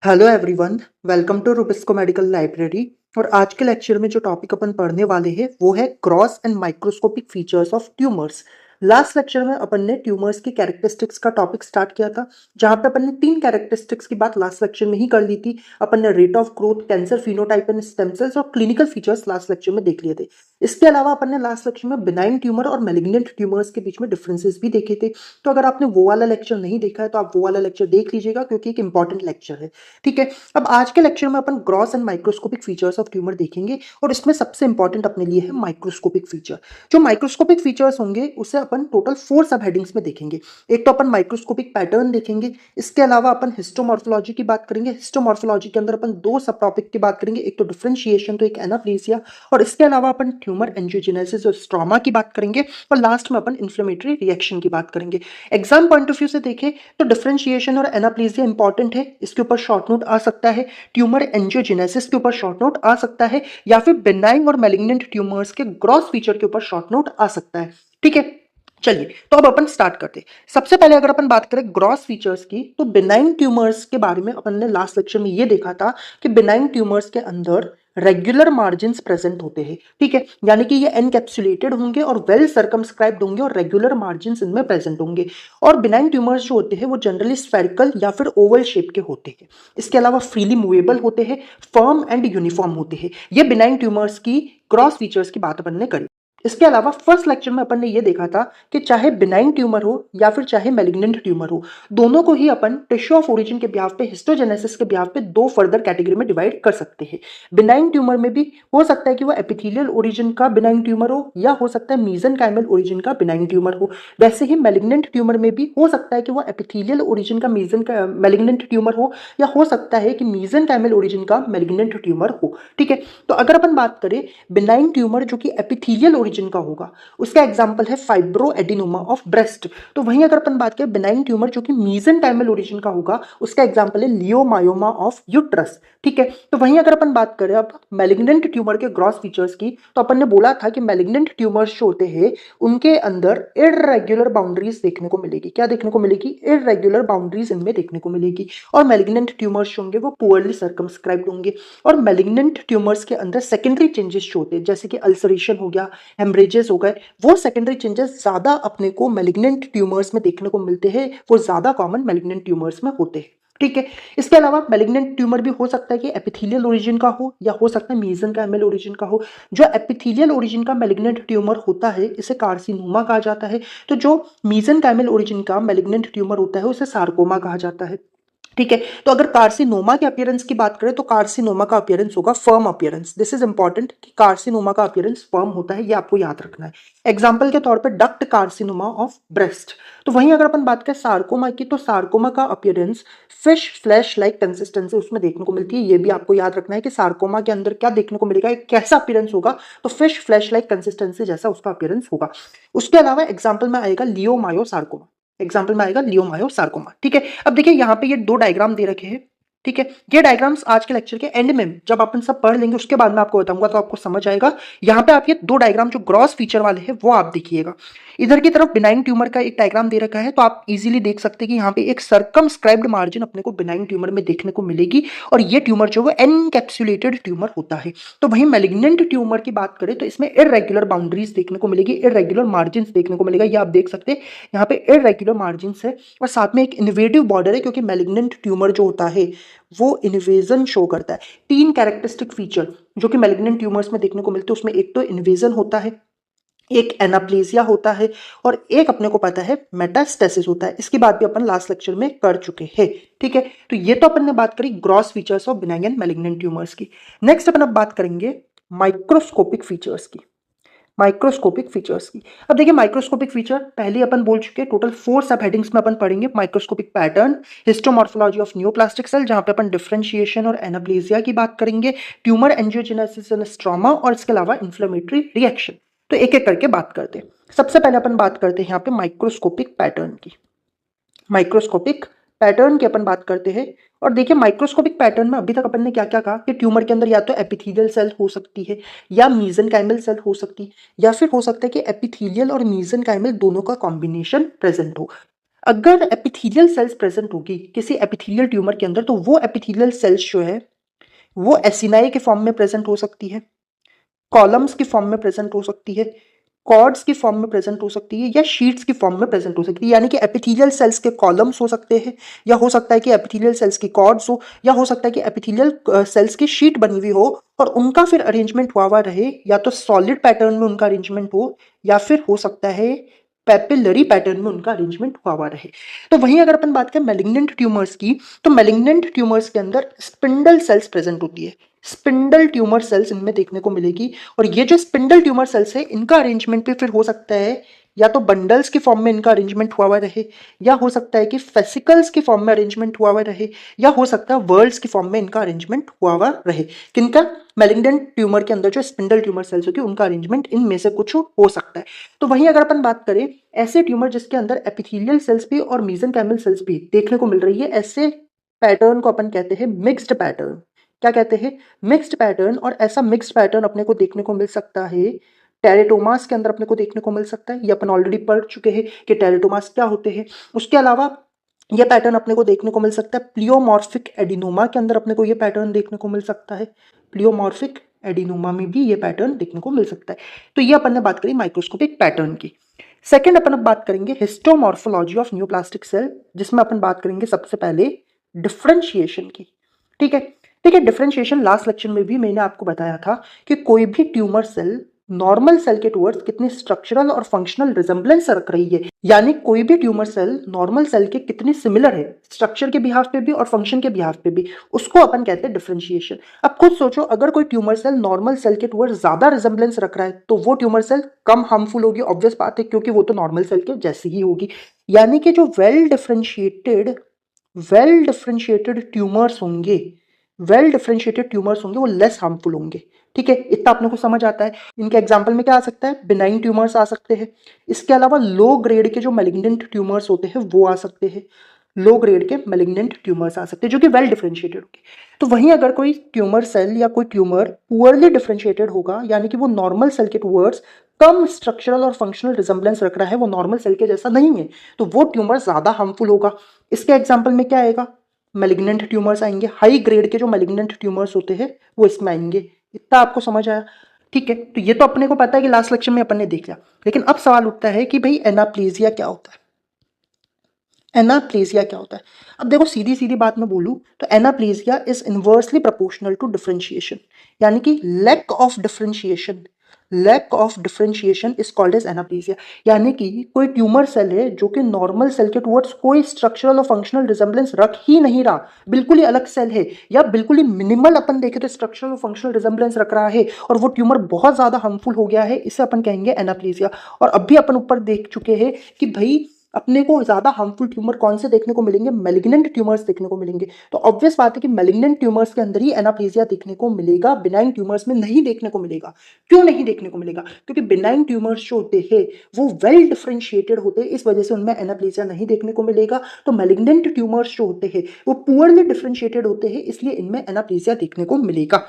Hello everyone, welcome to Rubisco medical library. और आज के लेक्चर में जो टॉपिक अपन पढ़ने वाले हैं वो है gross and microscopic features of tumours. Last lecture में अपन ने ट्यूमर्स की कैरेक्टरिस्टिक्स का टॉपिक स्टार्ट किया था, जहां पे अपन ने तीन कैरेक्टरिस्टिक्स की बात लास्ट लेक्चर में ही कर ली थी। अपन ने rate of growth, cancer phenotype and stem cells और क्लिनिकल फीचर्स लास्ट लेक्चर में देख लिए थे। इसके अलावा अपन ने लास्ट लेक्चर में बिनाइन ट्यूमर और मैलिग्नेंट ट्यूमर्स के बीच में डिफरेंसेस भी देखे थे। तो अगर आपने वो वाला लेक्चर नहीं देखा है तो आप वो वाला लेक्चर देख लीजिएगा, क्योंकि एक इंपॉर्टेंट लेक्चर है। ठीक है, अब आज के लेक्चर में अपन gross and microscopic features of tumour देखेंगे, और इसमें सबसे इंपॉर्टेंट अपने लिए है माइक्रोस्कोपिक फीचर। जो माइक्रोस्कोपिक फीचर्स होंगे उसे अपन टोटल 4 सब हेडिंग्स में देखेंगे। एक तो अपन माइक्रोस्कोपिक पैटर्न देखेंगे, इसके अलावा अपन हिस्टोमॉर्फोलॉजी की बात करेंगे। हिस्टोमॉर्फोलॉजी के अंदर अपन दो सब टॉपिक की बात करेंगे, एक तो डिफरेंशिएशन, तो एक एनाप्लेसिया, और इसके अलावा अपन ट्यूमर एंजियोजेनेसिस और स्ट्रोमा की बात करेंगे, और लास्ट में अपन इन्फ्लेमेटरी रिएक्शन की बात करेंगे। एग्जाम पॉइंट ऑफ व्यू से देखें तो डिफरेंशिएशन और एनाप्लेसिया इंपॉर्टेंट है, इसके ऊपर शॉर्ट नोट आ सकता है। ट्यूमर एंजियोजेनेसिस के ऊपर शॉर्ट नोट आ सकता है, या फिर बेनाइन और मैलिग्नेंट ट्यूमर्स के ग्रॉस फीचर के ऊपर शॉर्ट नोट आ सकता है। ठीक है, चलिए तो अब अपन स्टार्ट करते हैं। सबसे पहले अगर अपन बात करें ग्रॉस फीचर्स की, तो बिनाइन ट्यूमर्स के बारे में अपन ने लास्ट लेक्चर में ये देखा था कि बिनाइन ट्यूमर्स के अंदर रेगुलर मार्जिन्स प्रेजेंट होते हैं। ठीक है, यानी कि ये एनकैप्सुलेटेड होंगे और वेल सर्कमस्क्राइब्ड होंगे और रेगुलर मार्जिन्स इनमें प्रेजेंट होंगे। और बिनाइन ट्यूमर्स जो होते हैं वो जनरली स्फेरिकल या फिर ओवल शेप के होते हैं। इसके अलावा फ्रीली मूवेबल होते हैं, फर्म एंड यूनिफॉर्म होते हैं। ये बिनाइन ट्यूमर्स की ग्रॉस फीचर्स की बात अपन ने करी। इसके अलावा फर्स्ट लेक्चर में अपन ने ये देखा था कि चाहे बिनाइन ट्यूमर हो या फिर चाहे मैलिग्नेंट ट्यूमर हो, दोनों को ही अपन टिश्यू ऑफ ओरिजिन के ब्याह पे, हिस्टोजेनेसिस के ब्याह पे दो फर्दर कैटेगरी में डिवाइड कर सकते हैं। बिनाइन ट्यूमर में भी हो सकता है कि वो एपिथेलियल ओरिजिन का बिनाइन ट्यूमर हो, या हो सकता है मीजनकाइमल ओरिजिन का बिनाइन ट्यूमर हो। वैसे ही मैलिग्नेंट ट्यूमर में भी हो सकता है कि वो एपिथेलियल ओरिजिन का मैलिग्नेंट ट्यूमर हो, या हो सकता है कि मीजनकाइमल ओरिजिन का मैलिग्नेंट ट्यूमर हो। ठीक है, तो अगर अपन बात करें बिनाइन ट्यूमर जो कि एपिथेलियल ओरिजिन का होगा, उसका एग्जांपल है फाइब्रो एडिनोमा ऑफ ब्रेस्ट। तो वहीं अगर अपन बात करें बिनाइन ट्यूमर जो कि मीजनकाइमल ओरिजिन का होगा, उसका एग्जांपल है लियोमायोमा ऑफ यूट्रस। ठीक है, तो वहीं अगर अपन बात करें अब मैलिग्नेंट ट्यूमर के ग्रॉस फीचर्स की, तो अपन ने बोला था कि मैलिग्नेंट ट्यूमर्स जो होते हैं उनके अंदर इररेगुलर बाउंड्रीज देखने को मिलेगी। क्या देखने को मिलेगी? इररेगुलर बाउंड्रीज इनमें देखने को मिलेगी। और मैलिग्नेंट ट्यूमर्स होंगे वो पुअरली सर्कमस्क्राइब्ड होंगे। और मैलिग्नेंट ट्यूमर्स के अंदर सेकेंडरी चेंजेस जो होते हैं, जैसे कि अल्सरेशन हो गया, हेमरेजेस हो गए, वो सेकेंडरी चेंजेस ज्यादा अपने को मैलिग्नेंट ट्यूमर्स में देखने को मिलते हैं, वो ज्यादा कॉमन मैलिग्नेंट ट्यूमर्स में होते हैं। ठीक है, इसके अलावा मैलिग्नेंट ट्यूमर भी हो सकता है कि एपिथेलियल ओरिजिन का हो, या हो सकता है मीजनकाइमल ओरिजिन का हो। जो एपिथेलियल ओरिजिन का मैलिग्नेंट ट्यूमर होता है इसे कार्सिनोमा कहा जाता है। तो जो मीजनकाइमल ओरिजिन का मैलिग्नेंट ट्यूमर होता है उसे सार्कोमा कहा जाता है। ठीक है, तो अगर कार्सिनोमा के अपीयरेंस की बात करें तो कार्सिनोमा का अपीयरेंस होगा firm appearance. This is important कि कार्सिनोमा का अपीयरेंस फर्म होता है, ये आपको याद रखना है। एग्जांपल के तौर पे डक्ट कार्सिनोमा ऑफ ब्रेस्ट। तो वहीं अगर अपन बात करें सार्कोमा की, तो सार्कोमा का appearance fish flash like consistency उसमें देखने को मिलती है। ये भी आपको याद रखना है कि सार्कोमा के अंदर क्या देखने को मिलेगा, एक कैसा अपीयरेंस होगा, तो फिश फ्लैश लाइक कंसिस्टेंसी जैसा उसका अपीयरेंस होगा। उसके अलावा एग्जाम्पल में आएगा लियोमायो सार्कोमा। एग्जाम्पल में आएगा लियोमायो सार्कोमा। ठीक है, अब देखिए यहाँ पे ये दो डायग्राम दे रखे हैं। ठीक है, ये डायग्राम्स आज के लेक्चर के एंड में जब अपन सब पढ़ लेंगे उसके बाद मैं आपको बताऊंगा, तो आपको समझ आएगा। यहाँ पे आप ये दो डायग्राम जो ग्रॉस फीचर वाले हैं वो आप देखिएगा। इधर की तरफ बिनाइन ट्यूमर का एक डायग्राम दे रखा है, तो आप इजीली देख सकते हैं कि यहाँ पे एक सर्कमस्क्राइब्ड मार्जिन अपने को बिनाइन ट्यूमर में देखने को मिलेगी, और ये ट्यूमर जो है एनकैप्सुलेटेड ट्यूमर होता है। तो वहीं मैलिग्नेंट ट्यूमर की बात करें तो इसमें इररेगुलर बाउंड्रीज देखने को मिलेगी, इररेगुलर मार्जिन देखने को मिलेगा। ये आप देख सकते हैं यहाँ पे इररेगुलर मार्जिन है, और साथ में एक इन्वेडिव बॉर्डर है, क्योंकि मैलिग्नेंट ट्यूमर जो होता है वो इन्वेजन शो करता है। तीन कैरेक्टरिस्टिक फीचर जो कि मैलिग्नेंट ट्यूमर्स में देखने को मिलते हैं, उसमें एक तो इन्वेजन होता है, एक एनाप्लेसिया होता है, और एक अपने को पता है मेटास्टेसिस होता है। इसकी बात भी अपन लास्ट लेक्चर में कर चुके हैं। ठीक है, तो ये तो अपन ने बात करी gross features of benign and malignant tumours की। नेक्स्ट अपन अब बात करेंगे माइक्रोस्कोपिक फीचर्स की। माइक्रोस्कोपिक फीचर्स की, अब देखिए माइक्रोस्कोपिक फीचर पहले अपन बोल चुके हैं, टोटल 4 सब हेडिंग्स में अपन पढ़ेंगे। Microscopic pattern, histomorphology of neoplastic cell, जहां पे अपन डिफरेंशिएशन और एनाप्लेसिया की बात करेंगे, ट्यूमर एंजियोजेनेसिस एंड स्ट्रोमा, और इसके अलावा इन्फ्लेमेटरी रिएक्शन। तो एक एक करके बात करते हैं। सबसे पहले अपन बात करते हैं यहाँ पे माइक्रोस्कोपिक पैटर्न की। माइक्रोस्कोपिक पैटर्न की अपन बात करते हैं, और देखिए माइक्रोस्कोपिक पैटर्न में अभी तक अपन ने क्या क्या कहा कि ट्यूमर के अंदर या तो एपिथेलियल सेल हो सकती है, या मीजनकाइमल सेल हो सकती है, या फिर हो सकता है कि एपिथेलियल और मीजनकाइमल दोनों का कॉम्बिनेशन प्रेजेंट हो। अगर एपिथेलियल सेल्स प्रेजेंट होगी किसी एपिथेलियल ट्यूमर के अंदर, तो वो एपिथेलियल सेल्स जो है वो एसिनाई के फॉर्म में प्रेजेंट हो सकती है, कॉलम्स के फॉर्म में प्रेजेंट हो सकती है, कॉर्ड्स की फॉर्म में प्रेजेंट हो सकती है, या शीट्स की फॉर्म में प्रेजेंट हो सकती है। यानी कि एपिथेलियल सेल्स के कॉलम्स हो सकते हैं, या हो सकता है कि एपिथेलियल सेल्स की कॉर्ड्स हो, या हो सकता है कि एपिथेलियल सेल्स की शीट बनी हुई हो और उनका फिर अरेंजमेंट हुआ हुआ रहे, या तो सॉलिड पैटर्न में उनका अरेंजमेंट हो, या फिर हो सकता है पेपिलरी पैटर्न में उनका अरेंजमेंट हुआ हुआ रहे। तो वहीं अगर अपन बात करें मैलिग्नेंट ट्यूमर्स की, तो मैलिग्नेंट ट्यूमर्स के अंदर स्पिंडल सेल्स प्रेजेंट होती है, स्पिंडल ट्यूमर सेल्स इनमें देखने को मिलेगी। और ये जो स्पिंडल ट्यूमर सेल्स है इनका अरेंजमेंट भी फिर हो सकता है या तो बंडल्स के फॉर्म में इनका अरेंजमेंट हुआ हुआ रहे, या हो सकता है कि फेसिकल्स के फॉर्म में अरेंजमेंट हुआ हुआ रहे, या हो सकता है वर्ल्स के फॉर्म में इनका अरेंजमेंट हुआ हुआ रहे। किनका? मैलिग्नेंट ट्यूमर के अंदर जो स्पिंडल ट्यूमर सेल्स होती है उनका अरेंजमेंट इनमें से कुछ हो सकता है। तो वहीं अगर अपन बात करें ऐसे ट्यूमर जिसके अंदर एपिथेलियल सेल्स भी और मेसेनकाइमल सेल्स भी देखने को मिल रही है, ऐसे पैटर्न को अपन कहते हैं मिक्स्ड पैटर्न। क्या कहते हैं? Mixed pattern. और ऐसा मिक्स्ड पैटर्न अपने को देखने को मिल सकता है टेरेटोमास के अंदर, अपने को देखने को मिल सकता है। ये अपन ऑलरेडी पढ़ चुके हैं कि टेरेटोमास क्या होते हैं। उसके अलावा ये पैटर्न अपने को देखने को मिल सकता है प्लियोमॉर्फिक एडिनोमा के अंदर, अपने को ये पैटर्न देखने को मिल सकता है। प्लियोमॉर्फिक एडिनोमा में भी ये पैटर्न देखने को मिल सकता है। तो ये अपन ने बात करी माइक्रोस्कोपिक पैटर्न की। सेकंड अपन अब बात करेंगे हिस्टोमॉर्फोलॉजी ऑफ न्यूप्लास्टिक सेल, जिसमें अपन बात करेंगे सबसे पहले डिफरेंशिएशन की। ठीक है, ठीक है। डिफरेंशिएशन लास्ट लेक्चर में भी मैंने आपको बताया था कि कोई भी ट्यूमर सेल नॉर्मल सेल के टुवर्ड्स कितनी स्ट्रक्चरल और फंक्शनल रिजेंबलेंस रख रही है, यानी कोई भी ट्यूमर सेल नॉर्मल सेल के कितनी सिमिलर है स्ट्रक्चर के बिहाफ पे भी और फंक्शन के बिहाफ पे भी, उसको अपन कहते हैं डिफरेंशिएशन। अब खुद सोचो, अगर कोई ट्यूमर सेल नॉर्मल सेल के टुवर्ड्स ज्यादा रिजेंबलेंस रख रहा है तो वो ट्यूमर सेल कम हार्मफुल होगी, ऑब्वियस बात है, क्योंकि वो तो नॉर्मल सेल के जैसी ही होगी। यानी कि जो वेल डिफरेंशिएटेड ट्यूमर्स होंगे, वो लेस हार्मफुल होंगे। ठीक है, इतना अपने को समझ आता है। इनके एग्जांपल में क्या आ सकता है? बिनाइन ट्यूमर्स आ सकते हैं। इसके अलावा लो ग्रेड के जो मैलिग्नेंट ट्यूमर्स होते हैं वो आ सकते हैं, लो ग्रेड के मैलिग्नेंट ट्यूमर्स आ सकते हैं जो कि वेल डिफरेंशिएटेड होंगे। तो वहीं अगर कोई ट्यूमर सेल या कोई ट्यूमर पुअरली डिफरेंशिएटेड होगा, यानी कि वो नॉर्मल सेल के टुवर्ड्स कम स्ट्रक्चरल और फंक्शनल रिजेंबलेंस रख रहा है, वो नॉर्मल सेल के जैसा नहीं है, तो वो ट्यूमर ज्यादा हार्मफुल होगा। इसके एग्जाम्पल में क्या आएगा? मैलिग्नेंट ट्यूमर्स आएंगे। हाई ग्रेड के जो मैलिग्नेंट ट्यूमर्स होते हैं वो इसमें आएंगे। इतना आपको समझ आया? ठीक है, तो ये तो अपने को पता है कि लास्ट लेक्चर में अपन ने देख लिया। लेकिन अब सवाल उठता है कि भाई एनाप्लेजिया क्या होता है? एनाप्लेजिया क्या होता है? अब देखो, सीधी सीधी बात मैं बोलूं तो anaplasia is inversely proportional to differentiation, यानी कि lack of differentiation is called as anaplasia. यानी कि कोई ट्यूमर सेल है जो कि नॉर्मल सेल के टुवर्ड्स कोई स्ट्रक्चरल और फंक्शनल रिजेंबलेंस रख ही नहीं रहा, बिल्कुल ही अलग सेल है, या बिल्कुल ही मिनिमल अपन देखें तो स्ट्रक्चरल और फंक्शनल रिजेंबलेंस रख रहा है, और वो ट्यूमर बहुत ज्यादा हार्मफुल हो गया है, इसे अपन कहेंगे एनाप्लेजिया। और अभी अपन ऊपर देख चुके हैं कि भाई अपने को ज्यादा हार्मफुल ट्यूमर कौन से देखने को मिलेंगे? मैलिग्नेंट ट्यूमर्स देखने को मिलेंगे। तो ऑब्वियस बात है कि मैलिग्नेंट ट्यूमर्स के अंदर ही एनाप्लेजिया देखने को मिलेगा, बिनाइन ट्यूमर्स में नहीं देखने को मिलेगा। क्यों नहीं देखने को मिलेगा? क्योंकि बिनाइन ट्यूमर्स जो होते हैं वो वेल डिफरेंशिएटेड होते हैं, इस वजह से उनमें एनाप्लेजिया नहीं देखने को मिलेगा। तो मैलिग्नेंट ट्यूमर्स जो होते हैं वो पुअरली डिफरेंशिएटेड होते हैं, इसलिए इनमें एनाप्लेजिया देखने को मिलेगा।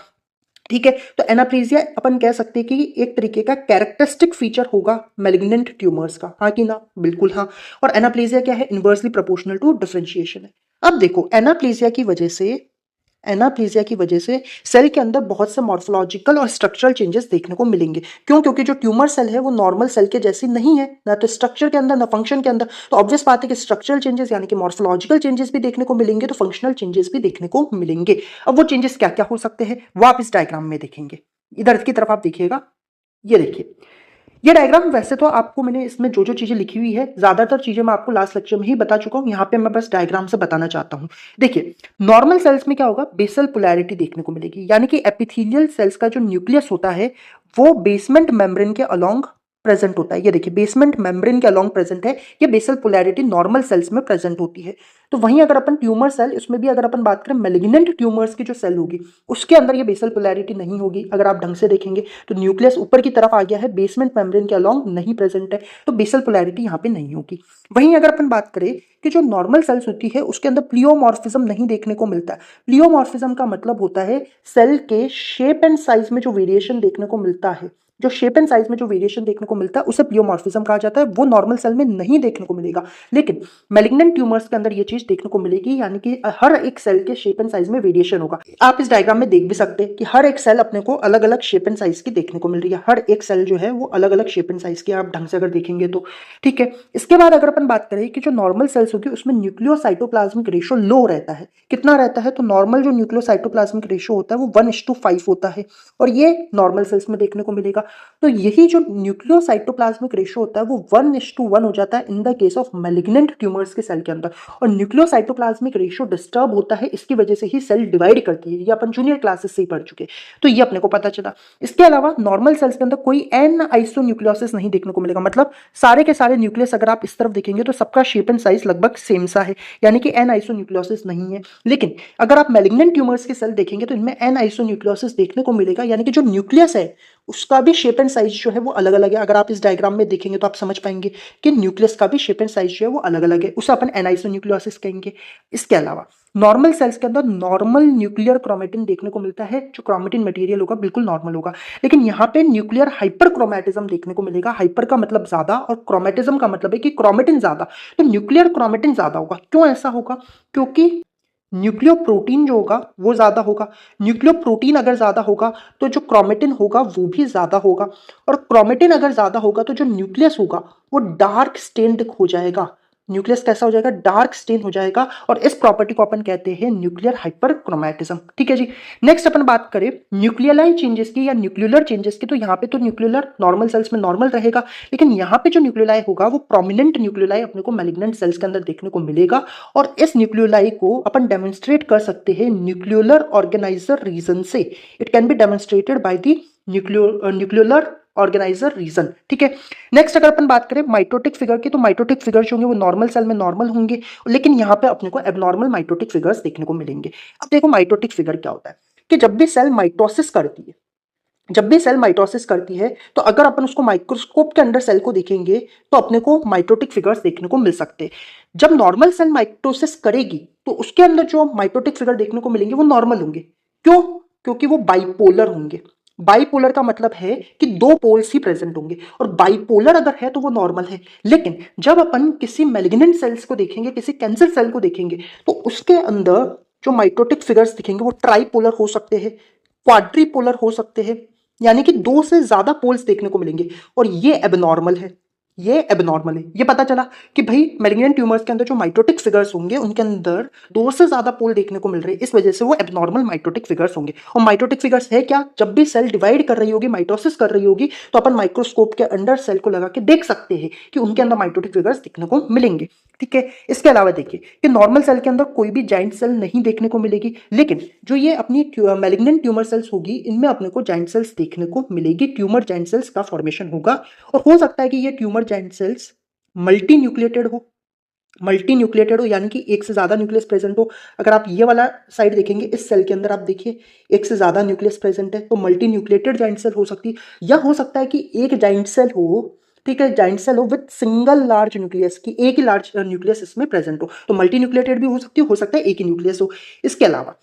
ठीक है, तो एनाप्लेजिया अपन कह सकते हैं कि एक तरीके का कैरेक्टरिस्टिक फीचर होगा मैलिग्नेंट ट्यूमर्स का। हाँ कि ना? बिल्कुल हाँ। और एनाप्लेजिया क्या है? इनवर्सली प्रोपोर्शनल टू डिफरेंशिएशन है। अब देखो, एनाप्लेजिया की वजह से सेल के अंदर बहुत से मॉर्फोलॉजिकल और स्ट्रक्चरल चेंजेस देखने को मिलेंगे। क्यों? क्योंकि जो ट्यूमर सेल है वो नॉर्मल सेल के जैसी नहीं है, ना तो स्ट्रक्चर के अंदर ना फंक्शन के अंदर। तो ऑब्वियस बात है कि स्ट्रक्चरल चेंजेस यानी कि मॉर्फोलॉजिकल चेंजेस भी देखने को मिलेंगे, तो फंक्शनल चेंजेस भी देखने को मिलेंगे। अब वो चेंजेस क्या क्या हो सकते हैं वो आप इस डायग्राम में देखेंगे। इधर की तरफ आप देखिएगा, ये देखिए ये डायग्राम। वैसे तो आपको मैंने इसमें जो जो चीजें लिखी हुई है ज्यादातर चीजें मैं आपको लास्ट लेक्चर में ही बता चुका हूं, यहाँ पे मैं बस डायग्राम से बताना चाहता हूं। देखिए, नॉर्मल सेल्स में क्या होगा? बेसल पोलैरिटी देखने को मिलेगी, यानी कि एपिथेलियल सेल्स का जो न्यूक्लियस होता है वो बेसमेंट मेम्ब्रेन के अलोंग प्रेजेंट होता है। ये देखिए, बेसमेंट मेम्ब्रेन के अलोंग प्रेजेंट है। ये बेसल पोलैरिटी नॉर्मल सेल्स में प्रेजेंट होती है। तो वहीं अगर अपन ट्यूमर सेल, इसमें भी अगर अपन बात करें मैलिग्नेंट ट्यूमर्स की जो सेल होगी उसके अंदर ये बेसल पोलैरिटी नहीं होगी। अगर आप ढंग से देखेंगे तो न्यूक्लियस ऊपर की तरफ आ गया है, बेसमेंट मेम्ब्रेन के अलोंग नहीं प्रेजेंट है, तो बेसल पोलैरिटी यहाँ पे नहीं होगी। वहीं अगर अपन बात करें कि जो नॉर्मल सेल्स होती है उसके अंदर प्लियोमॉर्फिज्म नहीं देखने को मिलता है। प्लियोमॉर्फिज्म का मतलब होता है सेल के शेप एंड साइज में जो वेरिएशन देखने को मिलता है, जो शेप एंड साइज में जो वेरिएशन देखने को मिलता है उसे प्लियोमॉर्फिज्म कहा जाता है, वो नॉर्मल सेल में नहीं देखने को मिलेगा। लेकिन मैलिग्नेंट ट्यूमर्स के अंदर ये चीज देखने को मिलेगी, यानी कि हर एक सेल के शेप एंड साइज में वेरिएशन होगा। आप इस डायग्राम में देख भी सकते हैं कि हर एक सेल अपने को अलग अलग शेप एंड साइज की देखने को मिल रही है। हर एक सेल जो है वो अलग अलग शेप एंड साइज की, आप ढंग से अगर देखेंगे तो ठीक है। इसके बाद अगर अपन बात करें कि जो नॉर्मल सेल्स होगी उसमें न्यूक्लियोसाइटोप्लाज्मिक रेशियो लो रहता है। कितना रहता है? तो नॉर्मल जो न्यूक्लियोसाइटोप्लाज्मिक रेशियो होता है वो 1:5 होता है, और ये नॉर्मल सेल्स में देखने को मिलेगा। तो यही जो न्यूक्लियोसाइटोप्लाज्मिक रेशियो होता है वो 1:1 हो जाता है in the case of malignant tumours के सेल के अंदर। और न्यूक्लियोसाइटोप्लाज्मिक रेशियो डिस्टर्ब होता है, इसकी वजह से ही सेल डिवाइड करती है। ये अपन जूनियर क्लासेस से ही पढ़ चुके, तो ये अपने को पता चला। इसके अलावा नॉर्मल सेल्स के अंदर कोई एन आइसोन्यूक्लियोसिस नहीं देखने को मिलेगा, मतलब सारे के सारे न्यूक्लियस अगर आप इस तरफ देखेंगे तो सबका शेप एंड साइज लगभग सेम सा है, यानी कि एन आइसोन्यूक्लियोसिस नहीं है। लेकिन अगर आप मैलिग्नेंट ट्यूमर्स के सेल देखेंगे तो इनमें एन आइसोन्यूक्लियोसिस देखने को मिलेगा, यानी कि जो न्यूक्लियस है उसका भी शेप एंड साइज जो है वो अलग अलग है। अगर आप इस डायग्राम में देखेंगे तो आप समझ पाएंगे कि न्यूक्लियस का भी शेप एंड साइज जो है वो अलग अलग है, उसे अपन एन आइसोन्यूक्लियोसिस कहेंगे। इसके अलावा नॉर्मल सेल्स के अंदर नॉर्मल न्यूक्लियर क्रोमेटिन देखने को मिलता है, जो क्रोमेटिन मटेरियल होगा बिल्कुल नॉर्मल होगा। लेकिन यहाँ पे न्यूक्लियर हाइपर क्रोमेटिज्म देखने को मिलेगा। हाइपर का मतलब ज्यादा और क्रोमेटिज्म का मतलब है कि क्रोमेटिन ज्यादा, तो न्यूक्लियर क्रोमेटिन ज्यादा होगा। क्यों ऐसा होगा? क्योंकि न्यूक्लियो प्रोटीन जो होगा वो ज्यादा होगा। न्यूक्लियो प्रोटीन अगर ज्यादा होगा तो जो क्रोमेटिन होगा वो भी ज्यादा होगा, और क्रोमेटिन अगर ज्यादा होगा तो जो न्यूक्लियस होगा वो डार्क स्टेन्ड हो जाएगा। न्यूक्लियस कैसा हो जाएगा? डार्क स्टेन हो जाएगा, और इस प्रॉपर्टी को अपन कहते हैं न्यूक्लियर हाइपरक्रोमैटिज्म। ठीक है जी। नेक्स्ट अपन बात करें न्यूक्लियलाई चेंजेस की या न्यूक्लियुलर चेंजेस की, तो यहाँ पे तो न्यूक्लियुलर नॉर्मल सेल्स में नॉर्मल रहेगा, लेकिन यहाँ पे जो न्यूक्लियलाई होगा वो प्रोमिनेंट न्यूक्लियलाई अपने को मैलिग्नेंट सेल्स के अंदर देखने को मिलेगा। और इस न्यूक्लियलाई को अपन डेमोन्स्ट्रेट कर सकते हैं न्यूक्लियुलर ऑर्गेनाइजर रीजन से। It can be demonstrated by the nucleolar organiser region. ठीक है। नेक्स्ट अगर अपन बात करें माइटोटिक फिगर की, तो माइटोटिक फिगर जो होंगे वो नॉर्मल सेल में नॉर्मल होंगे, लेकिन यहाँ पे अपने को एबनॉर्मल माइटोटिक फिगर्स देखने को मिलेंगे। अब देखो माइटोटिक फिगर क्या होता है कि जब भी सेल माइटोसिस करती है, जब भी सेल माइटोसिस करती है तो अगर अपन उसको माइक्रोस्कोप के अंदर सेल को देखेंगे तो अपने को माइटोटिक फिगर्स देखने को मिल सकते हैं। जब नॉर्मल सेल माइटोसिस करेगी तो उसके अंदर जो माइटोटिक फिगर देखने को मिलेंगे वो नॉर्मल होंगे। क्यों? क्योंकि वो बाइपोलर होंगे। बाइपोलर का मतलब है कि दो पोल्स ही प्रेजेंट होंगे, और बाइपोलर अगर है तो वो नॉर्मल है। लेकिन जब अपन किसी मैलिग्नेंट सेल्स को देखेंगे, किसी कैंसर सेल को देखेंगे, तो उसके अंदर जो माइटोटिक फिगर्स दिखेंगे वो ट्राइपोलर हो सकते हैं, क्वाड्रीपोलर हो सकते हैं, यानी कि दो से ज्यादा पोल्स देखने को मिलेंगे, और ये एबनॉर्मल है। ये एबनॉर्मल है। ये पता चला कि भाई मैलिग्नेंट ट्यूमर्स के अंदर जो माइटोटिक फिगर्स होंगे उनके अंदर दो से ज्यादा पोल देखने को मिल रहे हैं, इस वजह से वो एबनॉर्मल माइटोटिक फिगर्स होंगे। और माइटोटिक फिगर्स है क्या? जब भी सेल डिवाइड कर रही होगी, माइटोसिस कर रही होगी, तो अपन माइक्रोस्कोप के अंदर सेल को लगा के देख सकते हैं कि उनके अंदर माइटोटिक फिगर्स देखने को मिलेंगे। ठीक है। इसके अलावा देखिए कि नॉर्मल सेल के अंदर कोई भी जाइंट सेल नहीं देखने को मिलेगी, लेकिन जो ये अपनी मैलिग्नेंट ट्यूमर सेल्स होगी इनमें अपने को जाइंट सेल्स देखने को मिलेगी। ट्यूमर जाइंट सेल्स का फॉर्मेशन होगा, और हो सकता है कि ये tumour giant cells multinucleated हो। मल्टी न्यूक्लिएटेड हो यानी कि एक से ज्यादा न्यूक्लियस प्रेजेंट हो। अगर आप ये वाला साइड देखेंगे, इस सेल के अंदर आप देखिए एक से ज्यादा न्यूक्लियस प्रेजेंट है, तो मल्टी न्यूक्लिएटेड जाइंट सेल हो सकती है। या हो सकता है कि एक जाइंट सेल हो, ठीक है, जाइंट सेल हो विद सिंगल लार्ज न्यूक्लियस, की एक ही लार्ज न्यूक्लियस इसमें प्रेजेंट हो, तो मल्टी न्यूक्लिएटेड भी हो सकता है एक ही न्यूक्लियस हो। इसके अलावा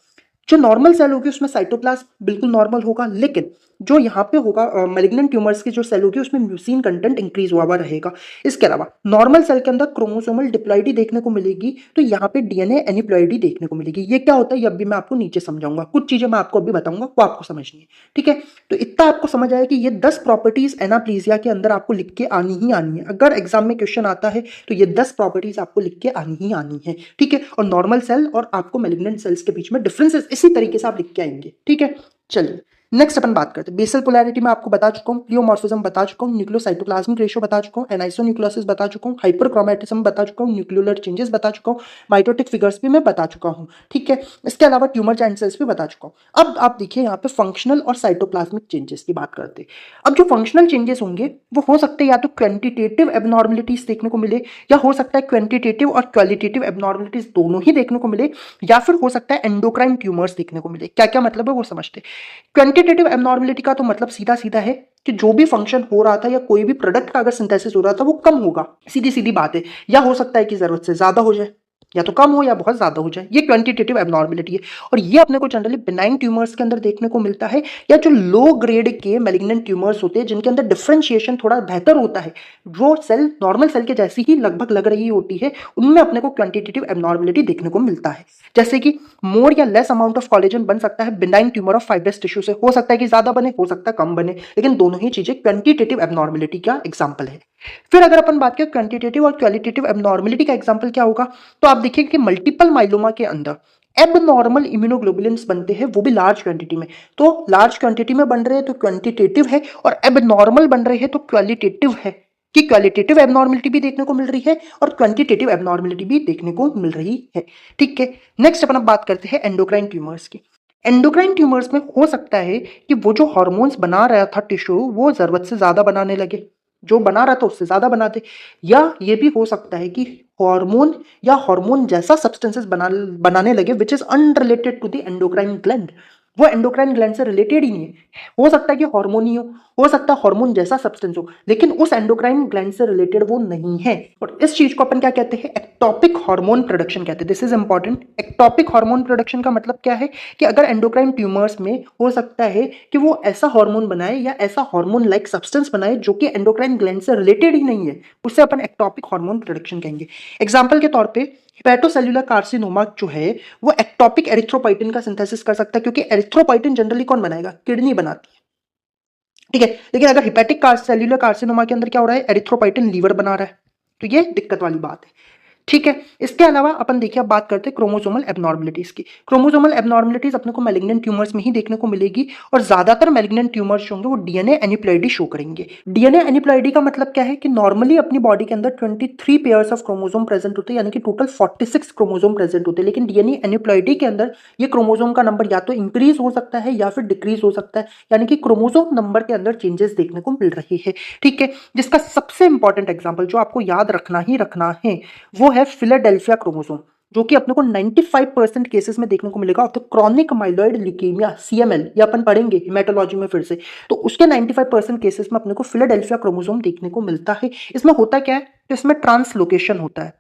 जो नॉर्मल सेल होगी उसमें साइटोप्लाज्म बिल्कुल नॉर्मल होगा, लेकिन जो यहाँ पे होगा मैलिग्नेंट ट्यूमर्स की जो सेल होगी उसमें म्यूसिन कंटेंट इंक्रीज हुआ हुआ रहेगा। इसके अलावा नॉर्मल सेल के अंदर क्रोमोसोमल डिप्लॉइडी देखने को मिलेगी, तो यहाँ पे डीएनए एनिप्लॉइडी देखने को मिलेगी। ये क्या होता है ये अभी मैं आपको नीचे समझाऊंगा, कुछ चीजें मैं आपको अभी बताऊंगा वो आपको समझनी है। ठीक है। तो इतना आपको समझ आया कि ये 10 प्रॉपर्टीज एनाप्लीजिया के अंदर आपको लिख के आनी ही आनी है। अगर एग्जाम में क्वेश्चन आता है तो ये 10 प्रॉपर्टीज आपको लिख के आनी ही आनी है। ठीक है। और नॉर्मल सेल और आपको मैलिग्नेंट सेल्स के बीच में डिफरेंसेस इसी तरीके से आप लिख के आएंगे। ठीक है। चलिए नेक्स्ट अपन बात करते हैं बेसल पोलैरिटी में आपको बता चुका हूं, प्लियोमॉर्फिज्म बता चुका हूं, न्यूक्लियोसाइटोप्लाज्मिक रेशियो बता चुका हूं, एनाइसोन्यूक्लियोसिस बता चुका हूं, हाइपरक्रोमैटिज्म बता चुका हूं, न्यूक्लियुलर चेंजेस बता चुका हूं, माइटोटिक फिगर्स भी मैं बता चुका हूं। ठीक है। इसके अलावा ट्यूमर जाइंट सेल्स भी बता चुका हूं। अब आप देखिए यहाँ पे फंक्शनल और साइटोप्लाज्मिक चेंजेस की बात करते हैं। अब जो फंक्शनल चेंजेस होंगे वो हो सकते हैं या तो क्वांटिटेटिव एबनॉर्मलिटीज देखने को मिले, या हो सकता है क्वांटिटेटिव और क्वालिटेटिव एबनॉर्मलिटीज दोनों ही देखने को मिले, या फिर हो सकता है एंडोक्राइन ट्यूमर्स देखने को मिले। क्या क्या मतलब है वो समझते हैं। क्वांटिटेटिव एबनॉर्मलिटी का तो मतलब सीधा सीधा है कि जो भी फंक्शन हो रहा था या कोई भी प्रोडक्ट का अगर सिंथेसिस हो रहा था वो कम होगा, सीधी सीधी बात है। या हो सकता है कि जरूरत से ज्यादा हो जाए, या तो कम हो या बहुत ज्यादा हो जाए, ये क्वांटिटेटिव एबनॉर्मेलिटी है। और ये अपने को जनरली बिनाइन ट्यूमर्स के अंदर देखने को मिलता है, या जो लो ग्रेड के मैलिग्नेंट ट्यूमर्स होते हैं जिनके अंदर डिफरेंशिएशन थोड़ा बेहतर होता है, जो सेल नॉर्मल सेल के जैसी ही लगभग लग रही होती है, उनमें अपने को क्वांटिटेटिव एबनॉर्मेलिटी देखने को मिलता है। जैसे कि मोर या लेस अमाउंट ऑफ कोलेजन बन सकता है benign tumour of fibrous tissue से, हो सकता है कि ज्यादा बने, हो सकता है कम बने, लेकिन दोनों ही चीजें क्वांटिटेटिव एबनॉर्मेलिटी का एग्जाम्पल है। फिर अगर अपन बात करें क्वांटिटेटिव और क्वालिटेटिव एबनॉर्मेलिटी का एग्जांपल क्या होगा, तो आप देखिए कि मल्टीपल माइलोमा के अंदर एबनॉर्मल इम्यूनोग्लोबुलिन्स बनते हैं, वो भी लार्ज क्वांटिटी में। तो लार्ज क्वांटिटी में बन रहे हैं तो क्वांटिटेटिव है, और एबनॉर्मल बन रहे हैं तो क्वालिटेटिव है, कि क्वालिटेटिव एबनॉर्मेलिटी भी देखने को मिल रही है और क्वांटिटेटिव एबनॉर्मेलिटी भी देखने को मिल रही है। ठीक है, नेक्स्ट अपन अब बात करते हैं एंडोक्राइन ट्यूमर्स की। एंडोक्राइन ट्यूमर्स में हो सकता है कि वो जो हार्मोन्स बना रहा था टिश्यू, वो जरूरत से ज्यादा बनाने लगे, जो बना रहा था उससे ज्यादा बना दे। या ये भी हो सकता है कि हार्मोन या हार्मोन जैसा सब्सटेंसेस बनाने लगे which is unrelated to the endocrine gland, वो एंडोक्राइन ग्लैंड से रिलेटेड ही नहीं है। हो सकता है कि हार्मोन ही हो सकता है हार्मोन जैसा सब्सटेंस हो, लेकिन उस एंडोक्राइन ग्लैंड से रिलेटेड वो नहीं है। और इस चीज को अपन क्या कहते हैं, एक्टोपिक हार्मोन प्रोडक्शन कहते हैं। This is important. Ectopic hormone production का मतलब क्या है कि अगर एंडोक्राइन ट्यूमर्स में हो सकता है कि वो ऐसा हार्मोन बनाए या ऐसा हार्मोन लाइक सब्सटेंस बनाए जो कि एंडोक्राइन ग्लैंड से रिलेटेड ही नहीं है, उससे अपन एक्टोपिक हार्मोन प्रोडक्शन कहेंगे। एग्जाम्पल के तौर पर हेपेटोसेल्युलर कार्सिनोमा जो है वो एक्टोपिक एरिथ्रोपाइटिन का सिंथेसिस कर सकता है, क्योंकि एरिथ्रोपाइटिन जनरली कौन बनाएगा, किडनी बनाती है। ठीक है, लेकिन अगर हिपैटिक सेल्युलर कार्सिनोमा के अंदर क्या हो रहा है, एरिथ्रोपाइटिन लीवर बना रहा है, तो ये दिक्कत वाली बात है। ठीक है, इसके अलावा अपन देखिए अब बात करते हैं क्रोमोसोमल एबनॉर्मलिटीज की। क्रोमोसोमल एबनॉर्मलिटीज अपने को मैलिग्नेंट ट्यूमर्स में ही देखने को मिलेगी, और ज्यादातर मैलिग्नेंट ट्यूमर्स जो होंगे वो डीएनए एनिप्लॉइडी शो करेंगे। डीएनए एनिप्लॉइडी का मतलब क्या है कि नॉर्मली अपनी बॉडी के अंदर 23 पेयर्स ऑफ क्रोमोसोम प्रेजेंट होते हैं, यानी कि टोटल 46 क्रोमोसोम प्रेजेंट होते हैं, लेकिन डीएनए एनिप्लॉइडी के अंदर ये क्रोमोसोम का नंबर या तो इंक्रीज हो सकता है या फिर डिक्रीज हो सकता है, यानी कि क्रोमोसोम नंबर के अंदर चेंजेस देखने को मिल रही है। ठीक है, जिसका सबसे इंपॉर्टेंट एग्जाम्पल जो आपको याद रखना ही रखना है वो है फिलाडेल्फिया क्रोमोसोम, जो कि अपने को 95% केसेस में देखने को मिलेगा of the chronic myeloid leukaemia CML, ये अपन पढ़ेंगे हेमेटोलॉजी में फिर से। तो उसके 95% केसेस में अपने को फिलाडेल्फिया क्रोमोसोम देखने को मिलता है। इसमें होता क्या है, तो इसमें ट्रांसलोकेशन होता है।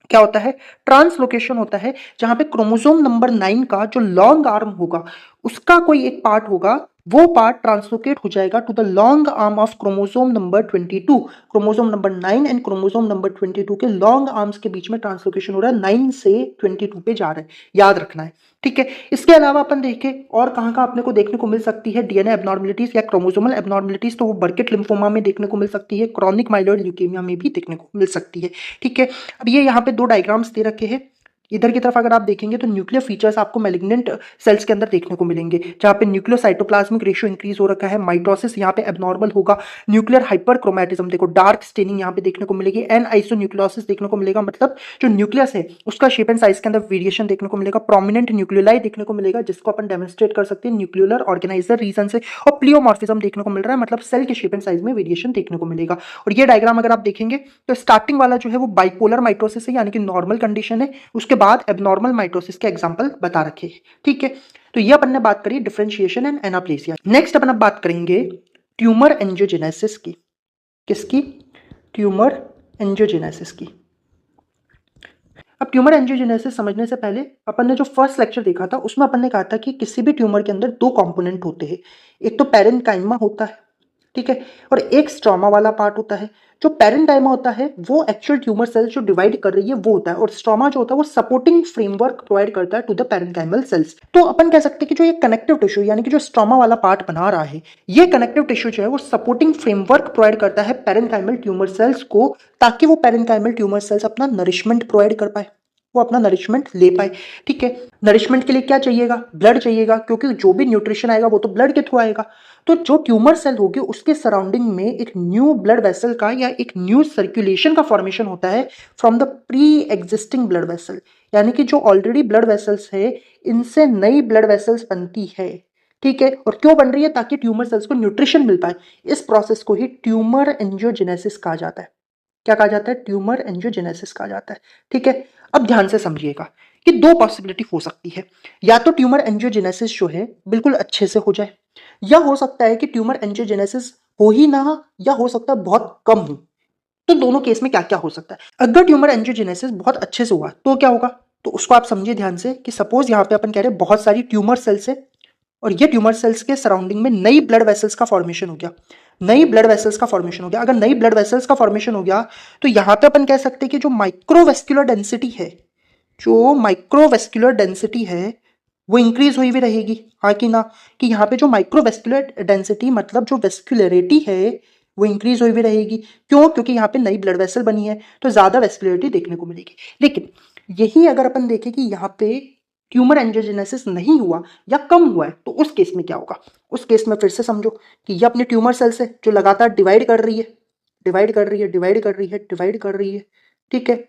क्या होता है, ट्रांसलोकेशन होता है, जहां पे क्रोमोसोम नंबर 9 का जो लॉन्ग आर्म होगा उसका कोई एक पार्ट होगा, वो पार्ट ट्रांसलोकेट हो जाएगा to the long arm of chromosome number 22। Chromosome number 9 and chromosome number 22 के लॉन्ग आर्म्स के बीच में ट्रांसलोकेशन हो रहा है, 9 से 22 पे जा रहा है, याद रखना है। ठीक है, इसके अलावा अपन देखें और कहां कहां अपने को देखने को मिल सकती है डीएनए एबनॉर्मलिटीज या क्रोमोसोमल एबनॉर्मलिटीज, तो वो बर्केट लिम्फोमा में देखने को मिल सकती है, क्रॉनिक माइलॉइड ल्यूकेमिया में भी देखने को मिल सकती है। ठीक है, अब ये यहाँ पे दो डायग्राम्स दे रखे हैं। इधर की तरफ अगर आप देखेंगे तो न्यूक्लियर फीचर्स आपको मैलिग्नेंट सेल्स के अंदर देखने को मिलेंगे, जहां पे न्यूक्लियोसाइटोप्लाज्मिक रेशियो इंक्रीज हो रखा है, माइटोसिस यहाँ पे एबनॉर्मल होगा, न्यूक्लियर हाइपरक्रोमैटिज्म देखो, डार्क स्टेनिंग यहाँ पे देखने को मिलेगी, एन आइसोन्यूक्लियोसिस देखने को मिलेगा, मतलब जो न्यूक्लियस है उसका शेप एंड साइज के अंदर वेरिएशन देखने को मिलेगा, प्रोमिनेंट न्यूक्लियोलाई देखने को मिलेगा, जिसको अपन डेमोन्स्ट्रेट कर सकते हैं न्यूक्लियर ऑर्गेनाइजर रीजन से, और प्लियोमॉर्फिज्म देखने को मिल रहा है, मतलब सेल के शेप एंड साइज में वेरिएशन देखने को मिलेगा। और ये डायग्राम अगर आप देखेंगे तो स्टार्टिंग वाला जो है वो बाइपोलर माइटोसिस है, यानी कि नॉर्मल कंडीशन है, उसके बाद एबनॉर्मल माइटोसिस के एग्जांपल बता रखे हैं। ठीक है, तो ये अपन ने बात करी डिफरेंशिएशन एंड एनाप्लेसिया। नेक्स्ट अपन अब बात करेंगे ट्यूमर एंजियोजेनेसिस की। किसकी, ट्यूमर एंजियोजेनेसिस की। अब ट्यूमर एंजियोजेनेसिस समझने से पहले अपन ने जो फर्स्ट लेक्चर देखा था उसमें अपन ने कहा था कि किसी भी ट्यूमर के अंदर दो कंपोनेंट होते हैं, एक तो पेरेन्काइमा होता है, ठीक है, और एक स्ट्रोमा वाला पार्ट होता है। जो पेरेन्काइमा होता है वो एक्चुअल ट्यूमर सेल्स जो डिवाइड कर रही है वो होता है, और स्ट्रोमा जो होता है वो सपोर्टिंग फ्रेमवर्क प्रोवाइड करता है टू द पेरेन्काइमल सेल्स। तो अपन कह सकते हैं कि जो ये कनेक्टिव टिश्यू यानी कि जो स्ट्रोमा वाला पार्ट बना रहा है, ये कनेक्टिव टिश्यू जो है वो सपोर्टिंग फ्रेमवर्क प्रोवाइड करता है पेरेन्काइमल ट्यूमर सेल्स को, ताकि वो पेरेन्काइमल ट्यूमर सेल्स अपना नरिशमेंट प्रोवाइड कर पाए, वो अपना नरिशमेंट ले पाए। ठीक है, नरिशमेंट के लिए क्या चाहिएगा, ब्लड चाहिएगा, क्योंकि जो भी न्यूट्रिशन आएगा वो तो ब्लड के थ्रू आएगा। तो जो ट्यूमर सेल होगी उसके सराउंडिंग में एक न्यू ब्लड वेसल का या एक न्यू सर्कुलेशन का फॉर्मेशन होता है from the pre existing blood vessel, यानी कि जो ऑलरेडी ब्लड वेसल्स है इनसे नई ब्लड वेसल्स बनती है। ठीक है, और क्यों बन रही है, ताकि ट्यूमर सेल्स को न्यूट्रिशन मिल पाए। इस प्रोसेस को ही ट्यूमर एंजियोजेनेसिस कहा जाता है। क्या कहा जाता है, ट्यूमर एंजियोजेनेसिस कहा जाता है। ठीक है, अब ध्यान से समझिएगा कि दो पॉसिबिलिटी हो सकती है, या तो ट्यूमर एंजियोजेनेसिस जो है बिल्कुल अच्छे से हो जाए, या हो सकता है कि ट्यूमर एंजियोजेनेसिस हो ही ना, या हो सकता है बहुत कम हो। तो दोनों केस में क्या क्या हो सकता है। अगर ट्यूमर एंजियोजेनेसिस बहुत अच्छे से हुआ तो क्या होगा, तो उसको आप समझिए ध्यान से कि सपोज यहाँ पे अपन कह रहे हैं बहुत सारी ट्यूमर सेल्स है और ये ट्यूमर सेल्स के सराउंडिंग में नई ब्लड वेसल्स का फॉर्मेशन हो गया। नई ब्लड वेसल्स का फॉर्मेशन हो गया। अगर नई ब्लड वेसल्स का फॉर्मेशन हो गया तो यहाँ पे अपन कह सकते हैं कि जो माइक्रोवेस्कुलर डेंसिटी है, जो माइक्रोवेस्कुलर डेंसिटी है वो इंक्रीज हुई भी रहेगी, हाँ कि ना, कि यहाँ पे जो माइक्रोवेस्कुलर डेंसिटी मतलब जो वेस्कुलरिटी है वो इंक्रीज हुई भी रहेगी। क्यों? क्योंकि यहाँ पे नई ब्लड वेसल बनी है तो ज्यादा वेस्कुलरिटी देखने को मिलेगी। लेकिन यही अगर अपन देखें कि यहाँ पे ट्यूमर एंजियोजेनेसिस नहीं हुआ या कम हुआ है तो उस केस में क्या होगा। उस केस में फिर से समझो कि ये अपने ट्यूमर सेल्स है जो लगातार डिवाइड कर रही है, डिवाइड कर रही है, डिवाइड कर रही है, डिवाइड कर रही है। ठीक है,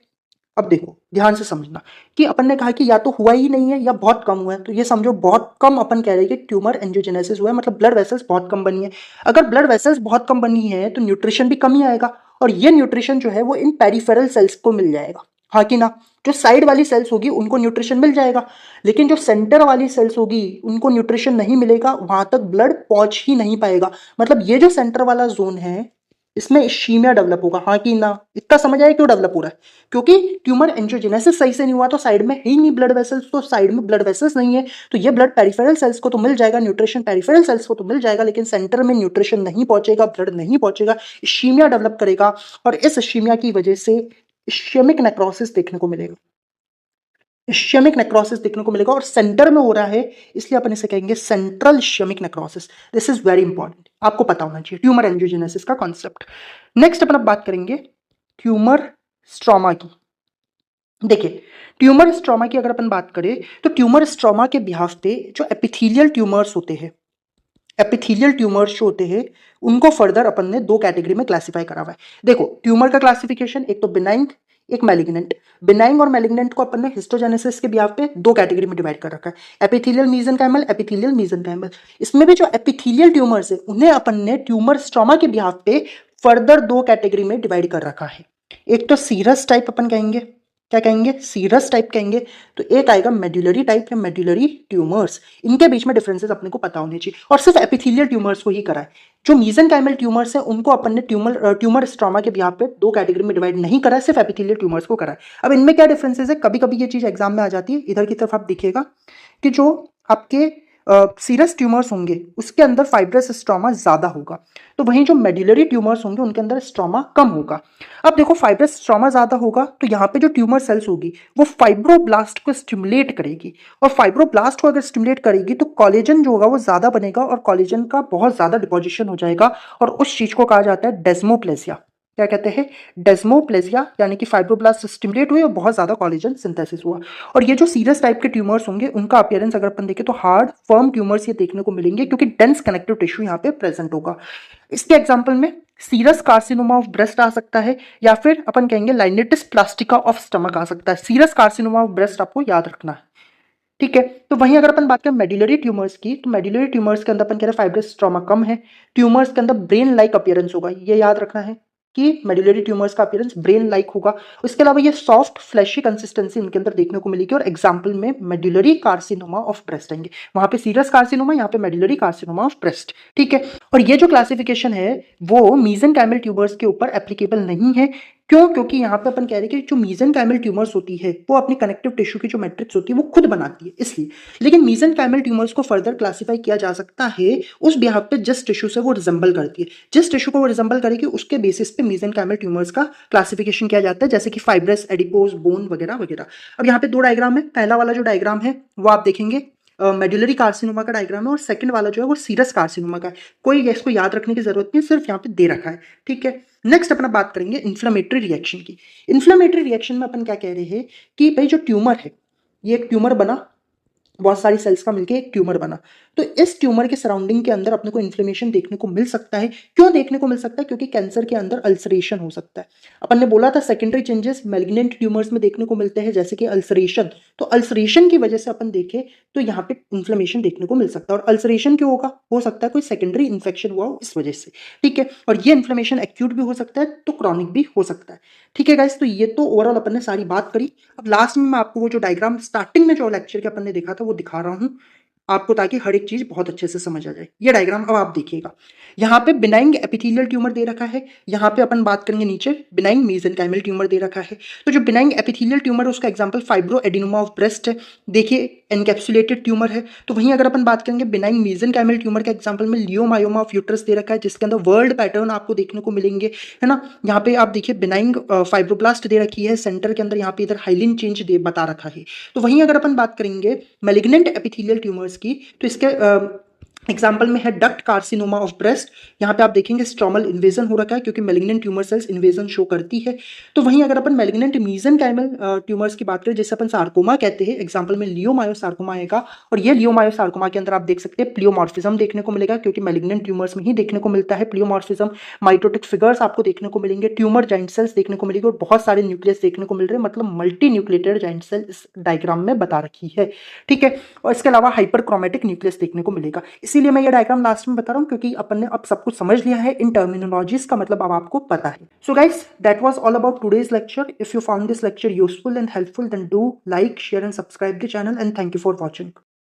अब देखो ध्यान से समझना कि अपन ने कहा कि या तो हुआ ही नहीं है या बहुत कम हुआ है, तो ये समझो बहुत कम अपन कह रहे हैं कि ट्यूमर एंजियोजेनेसिस हुआ है, मतलब ब्लड वेसल्स बहुत कम बनी है। अगर ब्लड वेसल्स बहुत कम बनी है तो न्यूट्रिशन भी कम ही आएगा और ये न्यूट्रिशन जो है वो इन पेरिफेरल सेल्स को मिल जाएगा, हाँ कि ना। जो साइड वाली सेल्स होगी उनको न्यूट्रिशन मिल जाएगा, लेकिन जो सेंटर वाली सेल्स होगी उनको न्यूट्रिशन नहीं मिलेगा, वहां तक ब्लड पहुंच ही नहीं पाएगा। मतलब ये जो सेंटर वाला जोन है इसमें इश्कीमिया डेवलप होगा, हाँ कि ना। इतना समझ आया क्यों डेवलप हो रहा है, क्योंकि ट्यूमर एंजियोजेनेसिस सही से नहीं हुआ तो साइड में है ही नहीं ब्लड वेसल्स, तो साइड में ब्लड वेसल्स नहीं है तो ये ब्लड पेरिफेरल सेल्स को तो मिल जाएगा, न्यूट्रिशन पेरिफेरल सेल्स को तो मिल जाएगा, लेकिन सेंटर में न्यूट्रिशन नहीं पहुंचेगा, ब्लड नहीं पहुंचेगा, इश्कीमिया डेवलप करेगा और इस इश्कीमिया की वजह से इश्केमिक नेक्रोसिस देखने को मिलेगा। इश्केमिक नेक्रोसिस देखने को मिलेगा और सेंटर में हो रहा है, इसलिए अपन इसे कहेंगे central ischaemic necrosis. This is very important, आपको पता होना चाहिए ट्यूमर एंजियोजेनेसिस का कॉन्सेप्ट। नेक्स्ट अपन अब बात करेंगे ट्यूमर स्ट्रोमा की। देखिए ट्यूमर स्ट्रोमा की अगर अपन बात करें तो ट्यूमर स्ट्रोमा के बिहाफ पे जो एपिथेलियल ट्यूमर्स होते हैं, एपिथेलियल ट्यूमर्स जो होते हैं उनको फर्दर अपन ने दो कैटेगरी में क्लासिफाई करा हुआ है। देखो ट्यूमर का क्लासिफिकेशन एक तो बिनाइन, एक मैलिग्नेंट। बिनाइन और मैलिग्नेंट को अपन ने हिस्टोजेनेसिस के बिहाफ पे दो कैटेगरी में डिवाइड कर रखा है, एपिथेलियल मीजेनकाइमल, एपिथेलियल मीजेनकाइमल। इसमें भी जो एपिथेलियल ट्यूमर्स है उन्हें अपन ने ट्यूमर स्ट्रोमा के बिहाफ पे फर्दर दो कैटेगरी में डिवाइड कर रखा है। एक तो सीरस टाइप अपन कहेंगे, क्या कहेंगे, सीरस टाइप कहेंगे। तो एक आएगा मेड्यूलरी टाइप या मेड्यूलरी ट्यूमर्स। इनके बीच में डिफरेंसेस अपने को पता होने चाहिए और सिर्फ एपिथेलियल ट्यूमर्स को ही करा है। जो मीजेनकाइमल ट्यूमर्स है उनको अपन ने ट्यूमर स्ट्रोमा के बिहाफ पे दो कैटेगरी में डिवाइड नहीं करा है, सिर्फ एपिथेलियल ट्यूमर्स को करा है। अब इनमें क्या डिफरेंसेस है, कभी कभी ये चीज एग्जाम में आ जाती है, इधर की तरफ आप देखिएगा कि जो आपके सीरस ट्यूमर्स होंगे उसके अंदर फाइब्रस स्ट्रोमा ज्यादा होगा, तो वहीं जो मेड्यूलरी ट्यूमर्स होंगे उनके अंदर स्ट्रोमा कम होगा। अब देखो फाइब्रस स्ट्रोमा ज्यादा होगा तो यहाँ पे जो ट्यूमर सेल्स होगी वो फाइब्रोब्लास्ट को स्टिमुलेट करेगी और फाइब्रोब्लास्ट को अगर स्टिमुलेट करेगी तो कोलेजन जो होगा वो ज्यादा बनेगा और कोलेजन का बहुत ज्यादा डिपोजिशन हो जाएगा और उस चीज को कहा जाता है डेस्मोप्लेसिया। क्या कहते हैं, डेस्मोप्लेसिया, यानी कि फाइब्रोब्लास्ट स्टिमुलेट हुए और बहुत ज्यादा कोलेजन सिंथेसिस हुआ। और ये जो सीरस टाइप के ट्यूमर्स होंगे उनका अपीयरेंस अगर अपन देखें तो हार्ड फर्म ट्यूमर्स ये देखने को मिलेंगे क्योंकि डेंस कनेक्टिव टिश्यू यहाँ पे प्रेजेंट होगा। इसके एग्जांपल में सीरस कार्सिनोमा ऑफ ब्रेस्ट आ सकता है या फिर अपन कहेंगे लाइनेटिस प्लास्टिका ऑफ स्टमक आ सकता है। सीरस कार्सिनोमा ऑफ ब्रेस्ट आपको याद रखना है, ठीक है। तो वहीं अगर अपन बात करें मेड्यूलरी ट्यूमर्स की तो मेड्यूलरी ट्यूमर्स के अंदर अपन कह रहे हैं फाइब्रस स्ट्रोमा कम है, ट्यूमर्स के अंदर ब्रेन लाइक अपीयरेंस होगा, ये याद रखना है कि मेड्यूलरी ट्यूमर्स का अपीयरेंस ब्रेन लाइक होगा। इसके अलावा ये सॉफ्ट फ्लैशी कंसिस्टेंसी इनके अंदर देखने को मिलेगी और एग्जांपल में मेड्यूलरी कार्सिनोमा ऑफ ब्रेस्ट आएंगे, वहां पे सीरस कार्सिनोमा, यहाँ पे मेड्यूलरी कार्सिनोमा ऑफ ब्रेस्ट, ठीक है। और ये जो क्लासिफिकेशन है वो मीजेनकाइमल ट्यूमर्स के ऊपर एप्लीकेबल नहीं है। क्यों? क्योंकि यहाँ पे अपन कह रहे हैं कि जो मीजेनकाइमल ट्यूमर्स होती है वो अपनी कनेक्टिव टिश्यू की जो मैट्रिक्स होती है वो खुद बनाती है, इसलिए। लेकिन मीजेनकाइमल ट्यूमर्स को फर्दर क्लासिफाई किया जा सकता है उस बिहाफ पे जिस टिश्यू से वो रिजेंबल करती है, जिस टिश्यू को वो रिजेंबल करेगी उसके बेसिस पे मीजेनकाइमल ट्यूमर्स का क्लासिफिकेशन किया जाता है, जैसे कि फाइब्रस, एडिपोज, बोन वगैरह वगैरह। अब यहाँ पे दो डायग्राम है, पहला वाला जो डायग्राम है वो आप देखेंगे मेड्यूलरी कार्सिनोमा का डायग्राम है और सेकंड वाला जो है वो सीरस कार्सिनोमा का है। कोई इसको याद रखने की जरूरत नहीं, सिर्फ यहाँ पे दे रखा है, ठीक है। नेक्स्ट अपना बात करेंगे इन्फ्लेमेटरी रिएक्शन की। इन्फ्लेमेटरी रिएक्शन में अपन क्या कह रहे हैं कि भाई जो ट्यूमर है ये एक ट्यूमर बना, बहुत सारी सेल्स का मिलके एक ट्यूमर बना, तो इस ट्यूमर के सराउंडिंग के अंदर अपने को इन्फ्लेमेशन देखने को मिल सकता है। क्यों देखने को मिल सकता है? क्योंकि कैंसर के अंदर अल्सरेशन हो सकता है। अपन ने बोला था सेकेंडरी चेंजेस मैलिग्नेंट ट्यूमर्स में देखने को मिलते हैं जैसे कि अल्सरेशन, तो अल्सरेशन की वजह से अपन देखें तो यहाँ पे इन्फ्लेमेशन देखने को मिल सकता है। और अल्सरेशन क्यों होगा? हो सकता है कोई सेकेंडरी इन्फेक्शन हुआ हो इस वजह से, ठीक है। और ये इन्फ्लेमेशन एक्यूट भी हो सकता है तो क्रॉनिक भी हो सकता है, ठीक है गाइस। तो ये तो ओवरऑल अपन ने सारी बात करी। अब लास्ट में मैं आपको वो जो डायग्राम स्टार्टिंग में जो लेक्चर के अपन ने देखा था वो दिखा रहा हूँ। आपको, ताकि हर एक चीज बहुत अच्छे से समझ आ जाए। ये डायग्राम अब आप देखिएगा, यहाँ पे बिनाइंग एपिथेलियल ट्यूमर दे रखा है, यहाँ पे अपन बात करेंगे नीचे बिनाइंग मेसेनकाइमल ट्यूमर दे रखा है। तो जो बिनाइंग एपिथेलियल ट्यूमर है उसका example fibro adenoma of breast है, देखिए एनकैप्सुलेटेड ट्यूमर है। तो वहीं अगर अपन बात करेंगे बिनाइंग मेसेनकाइमल ट्यूमर के एग्जांपल में लियोमायोमा ऑफ यूट्रस दे रखा है, जिसके अंदर वर्ल्ड पैटर्न आपको देखने को मिलेंगे, है ना। यहाँ पे आप देखिए बिनाइंग फाइब्रोब्लास्ट दे रखी है, सेंटर के अंदर यहाँ पे इधर हाइलिन चेंज दे बता रखा है। तो वहीं अगर अपन बात करेंगे मैलिग्नेंट एपिथेलियल ट्यूमर्स की, तो इसके एग्जाम्पल में है डक्ट कार्सिनोमा ऑफ ब्रेस्ट। यहाँ पे आप देखेंगे स्ट्रोमल इन्वेजन हो रखा है, क्योंकि malignant tumour cells invasion show करती है। तो वहीं अगर अपन मैलिग्नेंट मीजनकाइमल ट्यूमर्स की बात करें, जैसे अपन सार्कोमा कहते हैं, एग्जाम्पल में लियोमायोसार्कोमा आएगा। और ये लियोमायोसार्कोमा के अंदर आप देख सकते हैं प्लियोमॉर्फिज्म देखने को मिलेगा, क्योंकि मैलिग्नेंट ट्यूमर्स में ही देखने को मिलता है प्लियोमॉर्फिज्म। माइटोटिक फिगर्स आपको देखने को मिलेंगे, ट्यूमर जाइंट सेल्स देखने को मिलेगी, और बहुत सारे न्यूक्लियस देखने को मिल रहे हैं, मतलब मल्टी न्यूक्लिएटेड जाइंट सेल इस डायग्राम में बता रखी है, ठीक है। और इसके अलावा हाइपरक्रोमेटिक न्यूक्लियस देखने को मिलेगा। इसीलिए मैं ये डायग्राम लास्ट में बता रहा हूँ, क्योंकि अपन ने अब सब कुछ समझ लिया है, इन टर्मिनोलॉजीज का मतलब अब आपको पता है। So guys, that was all about today's lecture. If you found this lecture useful and helpful, then do like, share and subscribe the channel, and thank you for watching.